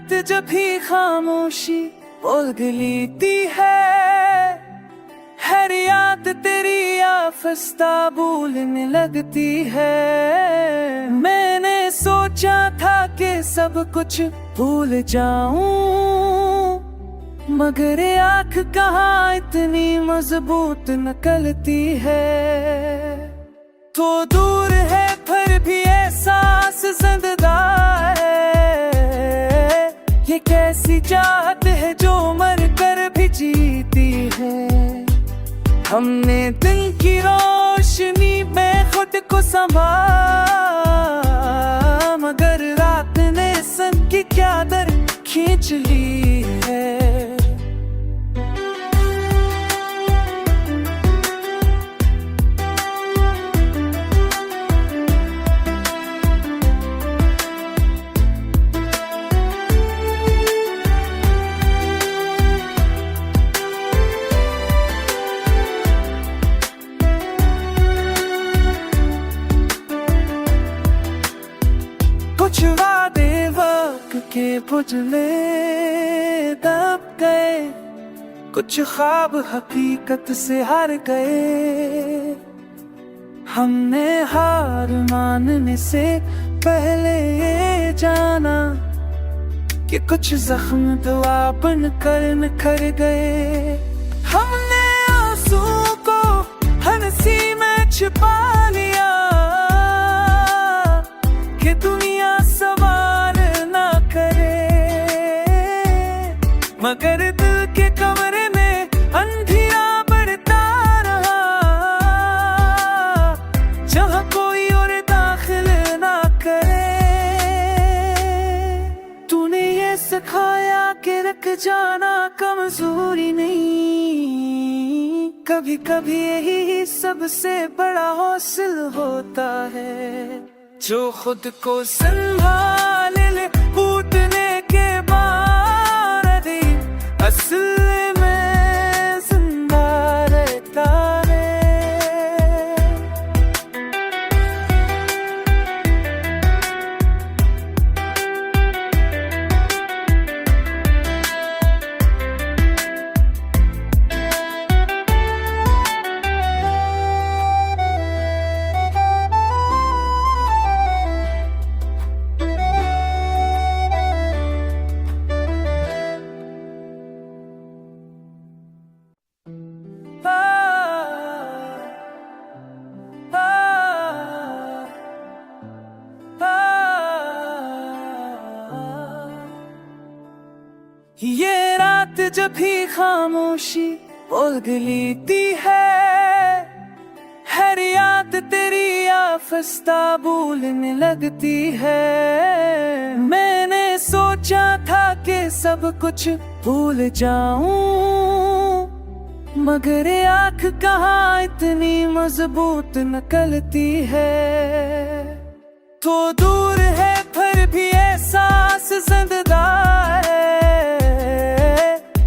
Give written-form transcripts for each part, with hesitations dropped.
रात जब भी खामोशी बोल लेती है, हर याद तेरी आफस्ता भूलने लगती है। मैंने सोचा था कि सब कुछ भूल जाऊं, मगर आँख कहाँ इतनी मजबूत निकलती है। तो दूर है फिर भी एहसास जिंदा है, ये कैसी चाहत है जो मर कर भी जीती है। हमने दिन की रोशनी में खुद को संभाला, मगर रात ने सन की क्या दर खींच ली है। कुछ वादे वक्त के बुझले दब गए, कुछ ख्वाब हकीकत से हार गए। हमने हार मानने से पहले ये जाना कि कुछ जख्म दुआ बन कर निखर गए। हमने आंसू को हंसी में छिपा लिया कि दुनिया सवार ना करे, मगर दिल के कमरे में अंधेरा बढ़ता रहा, जहाँ कोई और दाखिल ना करे। तूने ये सिखाया कि रख जाना कमजोरी नहीं, कभी कभी यही सबसे बड़ा हौसला होता है। जो खुद को संभाल ले टूटने के बाद असल में जिंदा रहता है। ये रात जब भी खामोशी बोल लेती है, हर याद तेरी आफस्ता भूलने लगती है। मैंने सोचा था कि सब कुछ भूल जाऊं, मगर आँख कहाँ इतनी मजबूत निकलती है। तो दूर है फिर भी एहसास जिंदा है,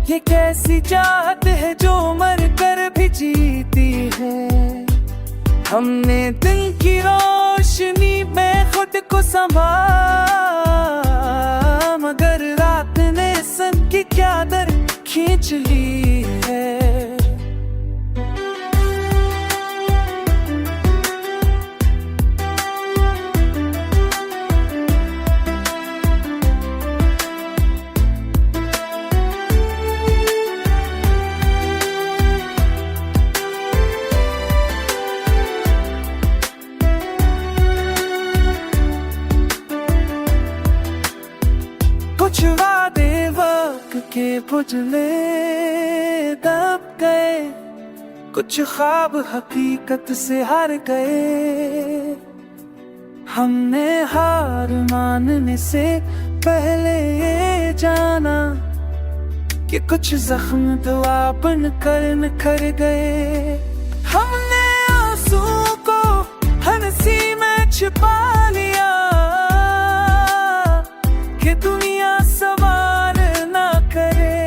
ये कैसी चाहत है जो मर कर भी जीती है। हमने दिन की रोशनी में खुद को संभाला, मगर रात ने सन की क्या दर खींच ली है। कुछ वादे वक्त के बुझले दब गए, कुछ ख्वाब हकीकत से हार गए। हमने हार मानने से पहले ये जाना कि कुछ जख्म दुआ बन कर निखर गए। हमने आंसू को हंसी में छिपा लिया कि दुनिया सवार ना करे,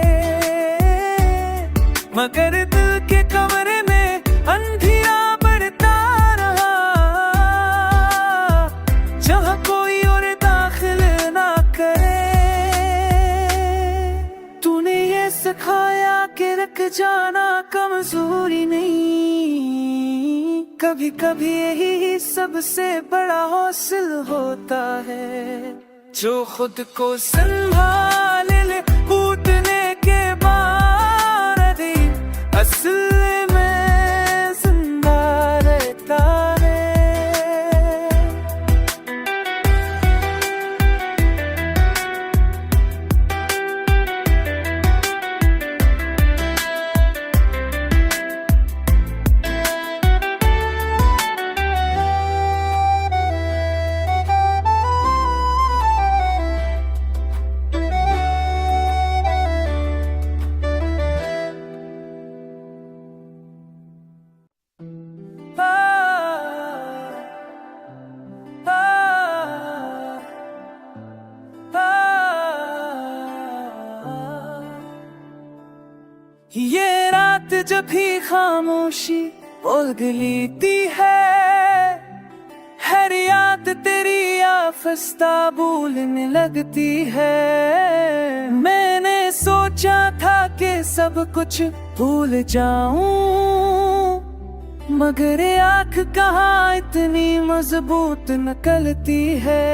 मगर दिल के कमरे में अंधेरा बढ़ता रहा, जहाँ कोई और दाखिल ना करे। के रख जाना कमजोरी नहीं, कभी कभी यही सबसे बड़ा हौसला होता है। जो खुद को संभाल ले टूटने के बाद असल में जिंदा रहता है। ये रात जब भी खामोशी बोल लेती है, हर याद तेरी आफस्ता भूलने लगती है। मैंने सोचा था कि सब कुछ भूल जाऊं, मगर ये आँख कहाँ इतनी मजबूत निकलती है।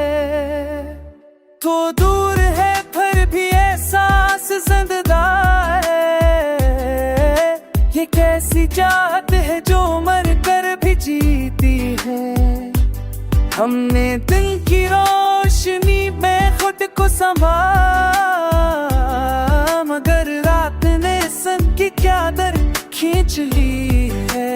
तो दूर है फिर भी एहसास जिंदा है। ये कैसी चाहत है जो मर कर भी जीती है। हमने दिन की रोशनी में खुद को संभाला, मगर रात ने सन की क्या दर खींच ली है।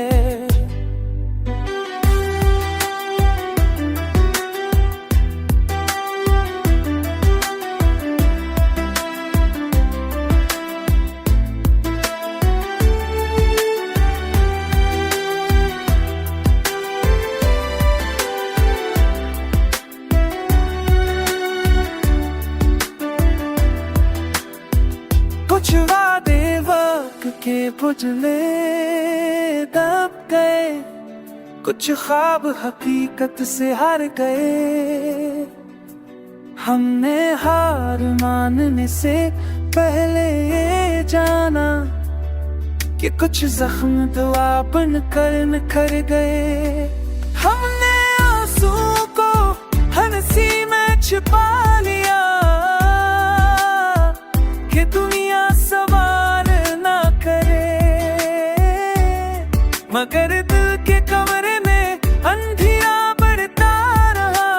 कुछ वादे वक्त के पुतले दब गए, कुछ ख्वाब हकीकत से हार गए। हमने हार मानने से पहले ये जाना कि कुछ जख्म दुआ बनकर निखर गए। हमने आंसू को हंसी में छिपा लिया कि दुनिया सवाल ना करे, मगर दिल के कमरे में अंधेरा बढ़ता रहा,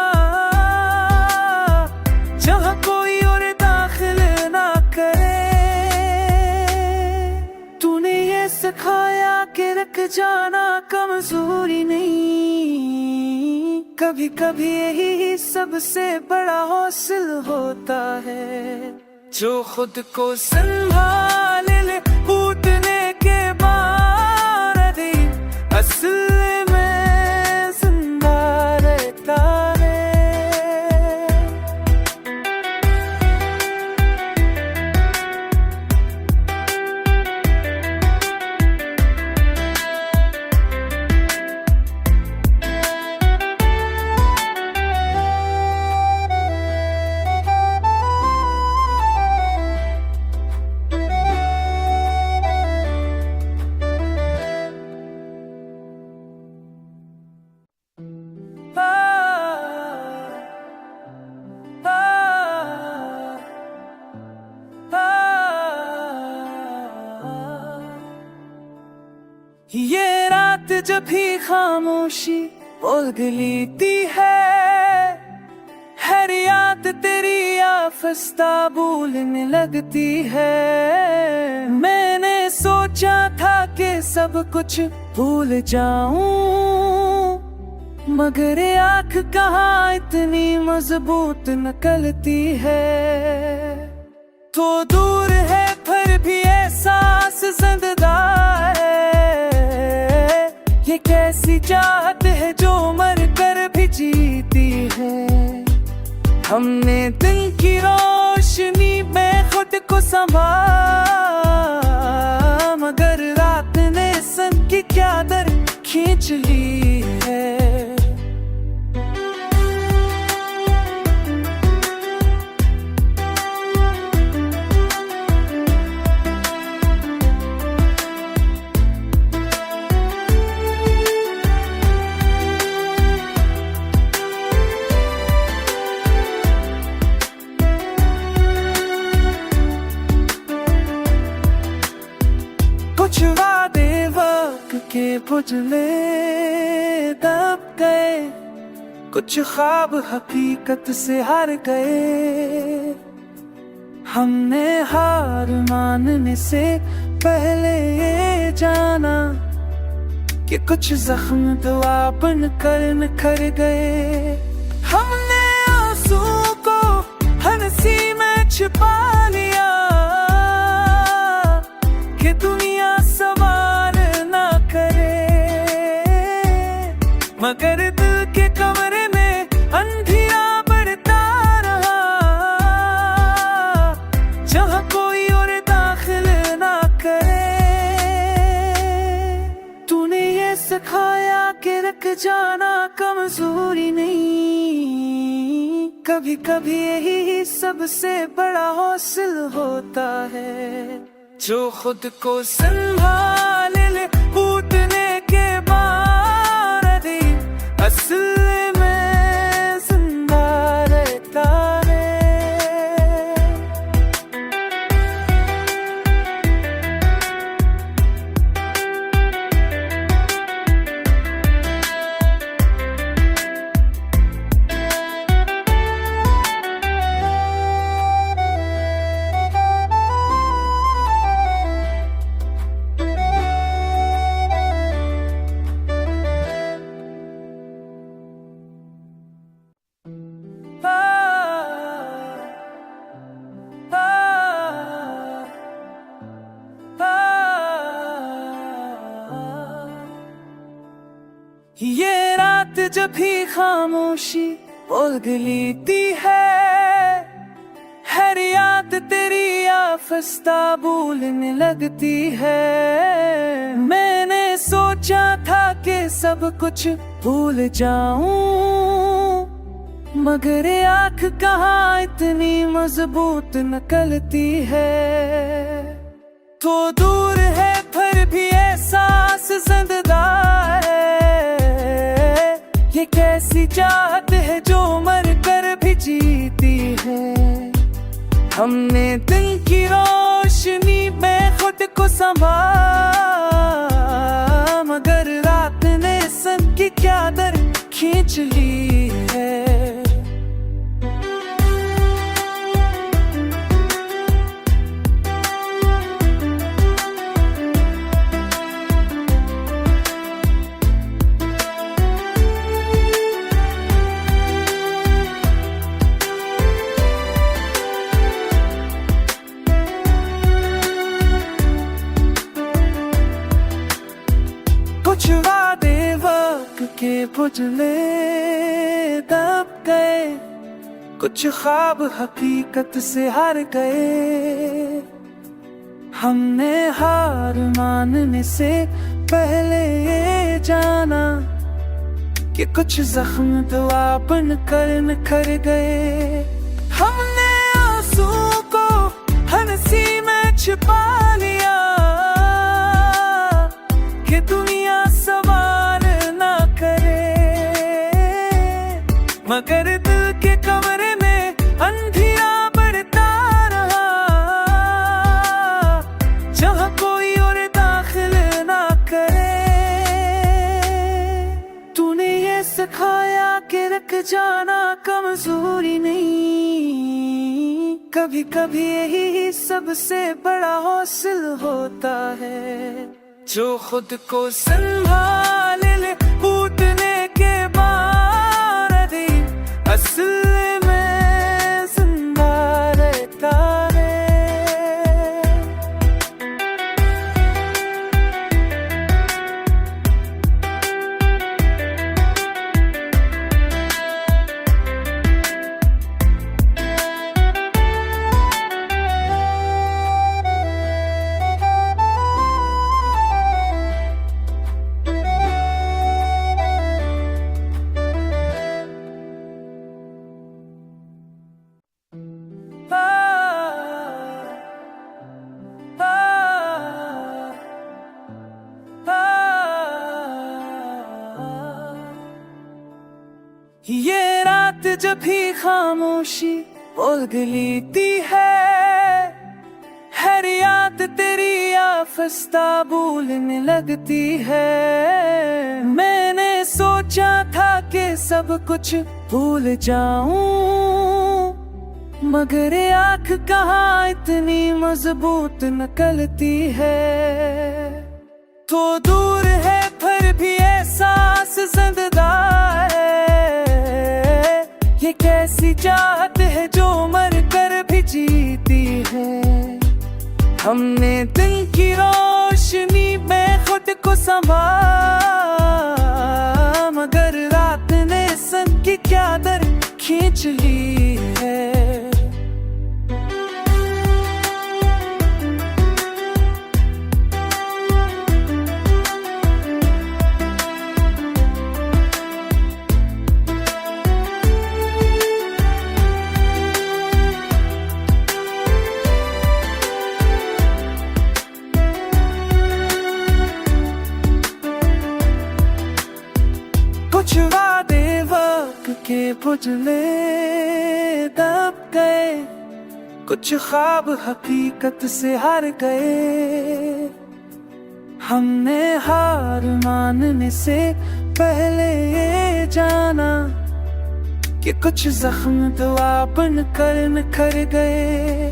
जहाँ कोई और दाखिल ना करे। तूने ये सिखाया कि रख जाना कमजोरी नहीं, कभी कभी यही सबसे बड़ा हौसला होता है। जो खुद को संभाल ले टूटने के बाद असल में जिंदा रहता है। ये रात जब भी खामोशी बोल लेती है, हर याद तेरी आफस्ता भूलने लगती है। मैंने सोचा था कि सब कुछ भूल जाऊं, मगर ये आँख कहाँ इतनी मजबूत निकलती है। तो दूर है फिर भी एहसास जिंदा है। ये कैसी चाहत है जो मर कर भी जीती है। हमने दिन की रोशनी में खुद को संभाला, मगर रात ने सन की क्या दर खींच ली है। कुछ वादे वक्त के पुतले दब गए, कुछ ख्वाब हकीकत से हार गए। हमने हार मानने से पहले ये जाना कि कुछ जख्म दुआ बनकर निखर गए। हमने आंसू को हंसी में छिपा लिया कि दुनिया सवार ना करे, मगर दिल के कमरे में अंधेरा बढ़ता रहा, जहाँ कोई और दाखिल ना करे। तूने ये सिखाया कि रख जाना कमजोरी नहीं, कभी कभी यही सबसे बड़ा हौसला होता है। जो खुद को संभाल ले टूटने के बाद असल में जिंदा रहता है। ये रात जब भी खामोशी बोल लेती है, हर याद तेरी आफस्ता भूलने लगती है। मैंने सोचा था कि सब कुछ भूल जाऊं, मगर आँख कहाँ इतनी मजबूत निकलती है। तो दूर है फिर भी एहसास जिंदा है, ये कैसी चाहत है जो मर कर भी जीती है। हमने दिन की रोशनी में खुद को संभाला, मगर रात ने सबकी चादर खींच ली है। कुछ वादे वक्त के पुतले दब गए, कुछ ख्वाब हकीकत से हार गए। हमने हार मानने से पहले ये जाना कि कुछ जख्म दुआ बनकर निखर गए। हमने आंसू को हंसी में छिपा लिया कि दुनिया सवार ना करे, मगर दिल के कमरे में अंधेरा बढ़ता रहा, जहाँ कोई और दाखिल ना करे। तूने ये सिखाया कि रख जाना कमजोरी नहीं, कभी कभी यही सबसे बड़ा हौसला होता है। जो खुद को संभाल ले टूटने के बाद असल में जिंदा रहता है। ये रात जब भी खामोशी बोल लेती है, हर याद तेरी आफस्ता भूलने लगती है। मैंने सोचा था कि सब कुछ भूल जाऊं, मगर ये आँख कहाँ इतनी मजबूत निकलती है। तो दूर है फिर भी एहसास जिंदा है। ये कैसी चाहत है जो मर कर भी जीती है। हमने दिन की रोशनी में खुद को संभाला, मगर रात ने सन की क्या दर खींच ली है। कुछ वादे वक्त के बुझले दब गए, कुछ ख्वाब हकीकत से हार गए। हमने हार मानने से पहले ये जाना कि कुछ जख्म दुआ बनकर निखर गए।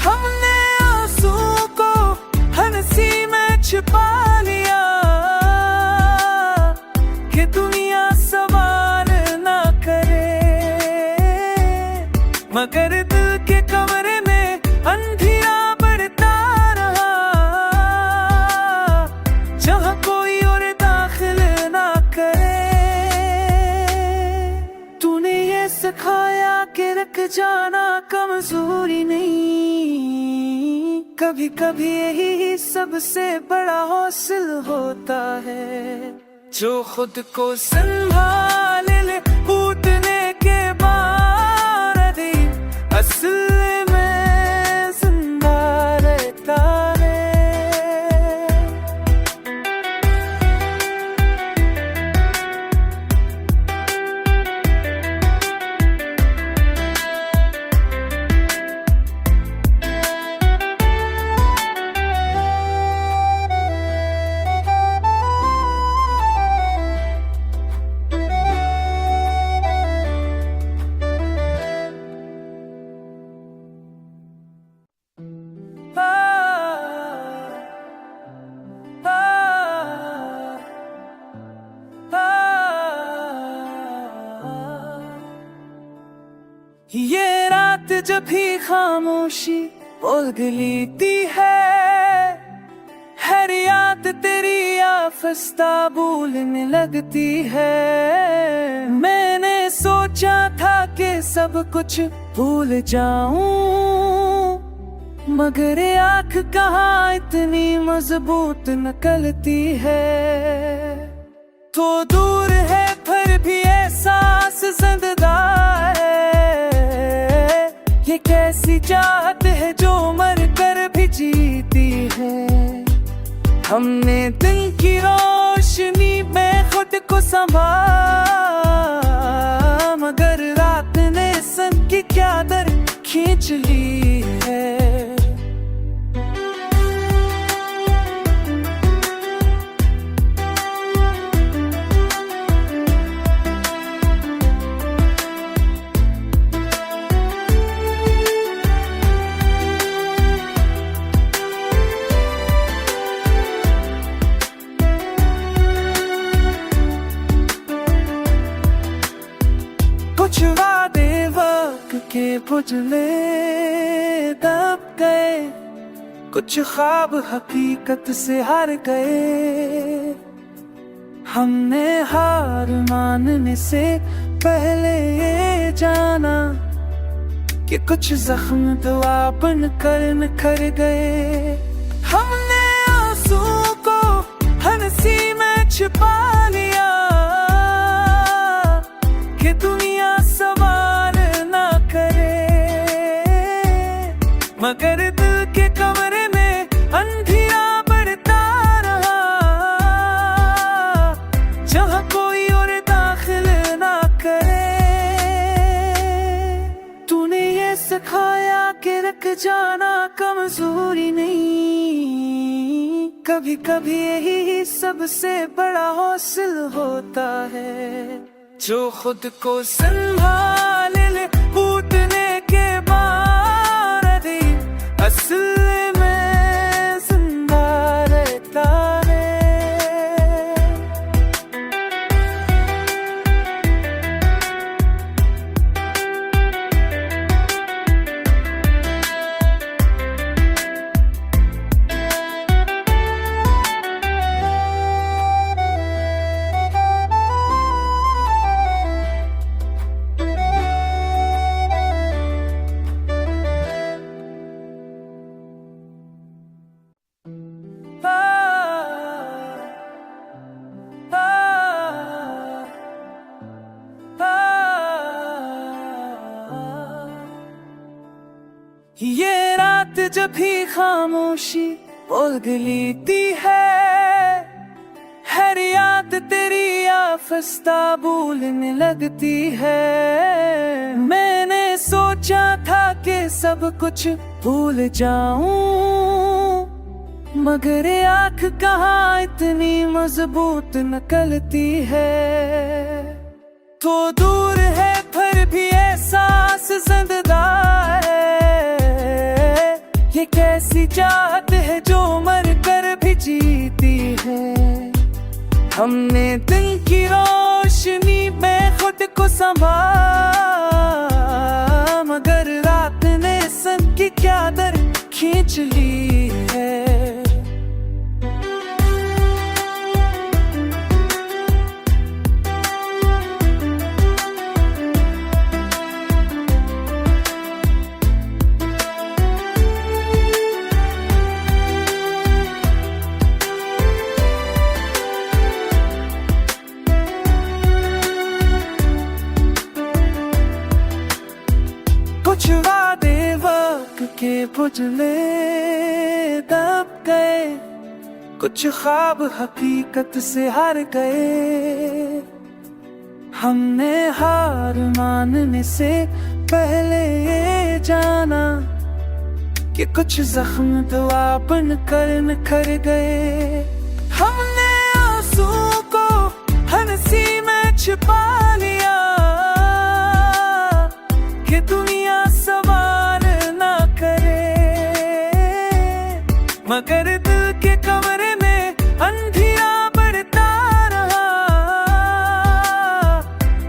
हमने आंसू को हंसी में छिपा लिया कि दुनिया सवाल ना करे, मगर दिल के कमरे में अंधेरा बढ़ता रहा, जहाँ कोई और दाखिल ना करे। तूने ये सिखाया कि रख जाना कमजोरी नहीं, कभी कभी यही सबसे बड़ा हौसला होता है। जो खुद को संभाल ले टूटने के बाद असल में जिंदा रहता है। ये रात जब भी खामोशी बोल लेती है, हर याद तेरी आफस्ता भूलने लगती है। मैंने सोचा था कि सब कुछ भूल जाऊं, मगर ये आँख कहाँ इतनी मजबूत निकलती है। तो दूर है फिर भी एहसास जिंदा है। ये कैसी चाहत है जो मर कर भी जीती है। हमने दिन की रोशनी में खुद को संभाला, मगर रात ने सन की क्या दर खींच ली है। कुछ वादे वक्त के बुझले दब गए, कुछ ख्वाब हकीकत से हार गए। हमने हार मानने से पहले ये जाना कि कुछ जख्म दुआ बनकर निखर गए। हमने आंसू को हंसी में छिपा लिया कि दुनिया सवाल ना करे, मगर दिल के कमरे में अंधेरा बढ़ता रहा, जहाँ कोई और दाखिल ना करे। तूने ये सिखाया कि रख जाना कमजोरी नहीं, कभी कभी यही सबसे बड़ा हौसल होता है, जो खुद को संभाल ले टूटने के बाद ही असल में जिंदा रहता है। ये रात जब भी खामोशी बोल लेती है, हर याद तेरी आफस्ता भूलने लगती है। मैंने सोचा था कि सब कुछ भूल जाऊं, मगर ये आँख कहाँ इतनी मजबूत निकलती है। तो दूर है फिर भी एहसास जिंदा है, ये कैसी चाहत है जो मर कर भी जीती है। हमने दिन की रोशनी में खुद को संभाला, मगर रात ने सन की क्या दर खींच ली है। कुछ वादे वक्त के पुतले दब गए, कुछ ख्वाब हकीकत से हार गए। हमने हार मानने से पहले ये जाना कि कुछ जख्म दुआ बनकर निखर गए। हमने आंसू को हंसी में छिपा लिया कि दुनिया सवाल ना करे, मगर दिल के कमरे में अंधिया बढ़ता रहा,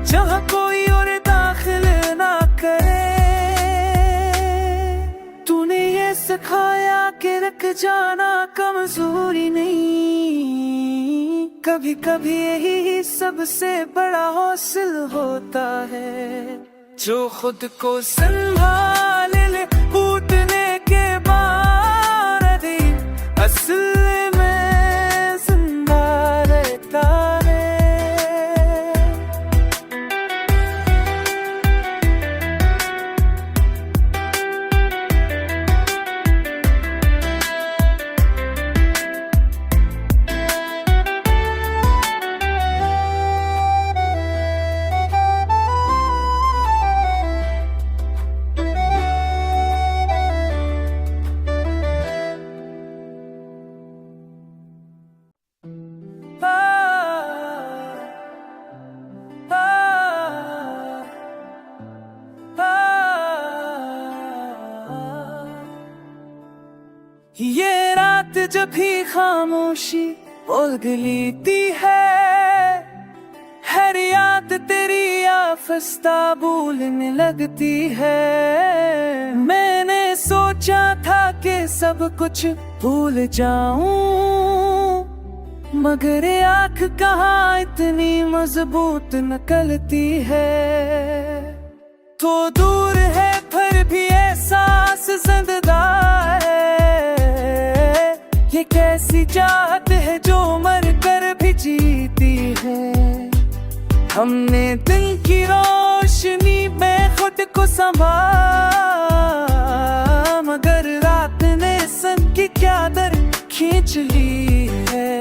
जहाँ कोई और दाखिल ना करे। तूने ये सिखाया कि रख जाना कमजोरी नहीं, कभी कभी यही सबसे बड़ा हौसल होता है, जो खुद को संभाल ले टूटने के बाद ही असल में जिंदा रहता है। ये रात जब भी खामोशी बोल लेती है, हर याद तेरी आफस्ता भूलने लगती है। मैंने सोचा था कि सब कुछ भूल जाऊं, मगर ये आँख कहाँ इतनी मजबूत निकलती है। तो दूर है फिर भी एहसास जिंदा है, ये कैसी चाहत है जो मर कर भी जीती है। हमने दिन की रोशनी में खुद को संभाला, मगर रात ने सन की क्या दर खींच ली है।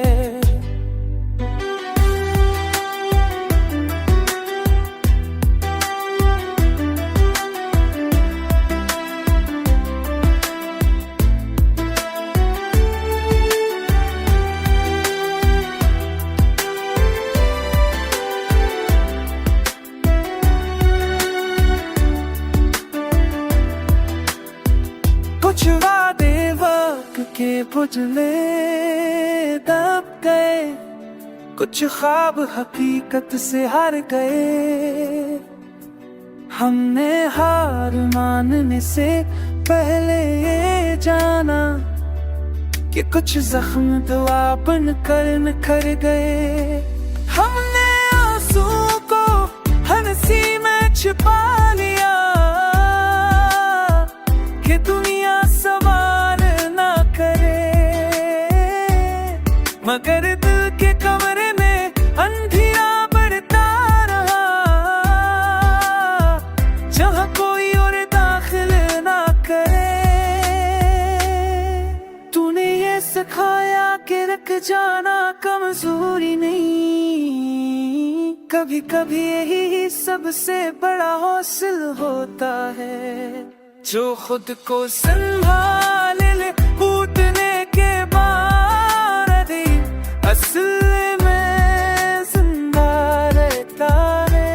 उजले दब गए, कुछ ख्वाब हकीकत से हार गए। हमने हार मानने से पहले ये जाना कि कुछ जख्म दुआ बनकर निखर गए। हमने आंसू को हंसी में छिपा लिया कि दुनिया सवार ना करे, मगर दिल के कमरे में अंधेरा बढ़ता रहा, जहाँ कोई और दाखिल ना करे। तूने ये सिखाया कि रख जाना कमजोरी नहीं, कभी कभी यही सबसे बड़ा हौसला होता है। जो खुद को संभाल ले टूटने के बाद असल में जिंदा रहता है।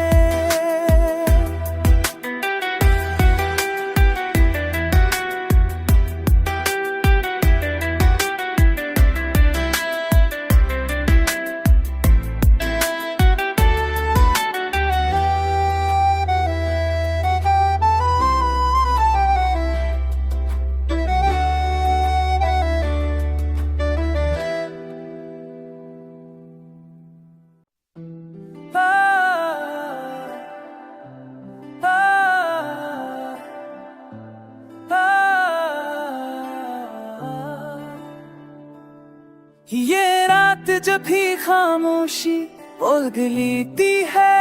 ये रात जब भी खामोशी बोल लेती है,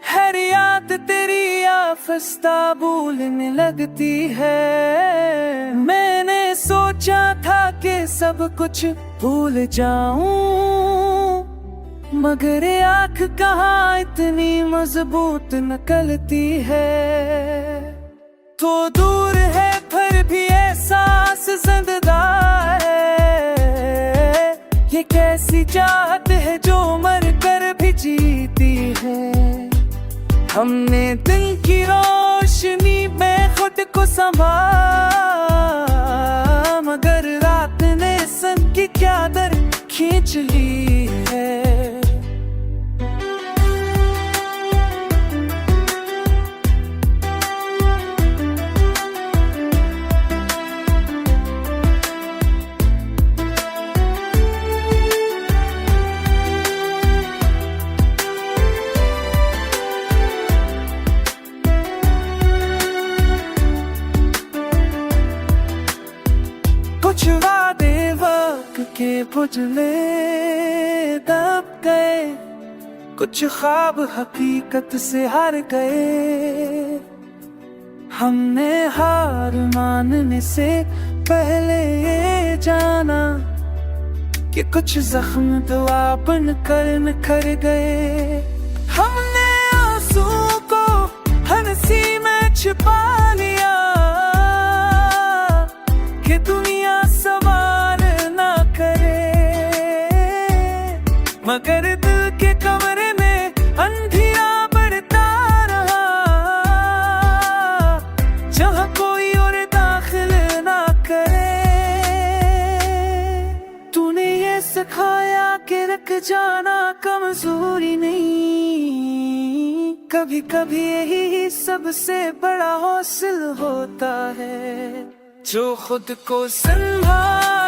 हर याद तेरी आफस्ता भूलने लगती है। मैंने सोचा था कि सब कुछ भूल जाऊं, मगर आँख कहाँ इतनी मजबूत निकलती है। तो दूर है फिर भी एहसास जिंदा है, ये कैसी चाहत है जो मर कर भी जीती है। हमने दिन की रोशनी में खुद को संभाला, मगर रात ने सन की क्या दर खींच ली है। कुछ वादे वक्त के पुतले दब गए, कुछ ख्वाब हकीकत से हार गए। हमने हार मानने से पहले ये जाना कि कुछ जख्म दुआ बनकर निखर गए। हमने आंसू को हंसी में छिपा लिया कि दुनिया सवार ना करे, मगर दिल के कमरे में अंधेरा बढ़ता रहा, जहाँ कोई और दाखिल ना करे। तूने ये सिखाया कि रख जाना कमजोरी नहीं, कभी कभी यही सबसे बड़ा हौसला होता है। जो खुद को संभाल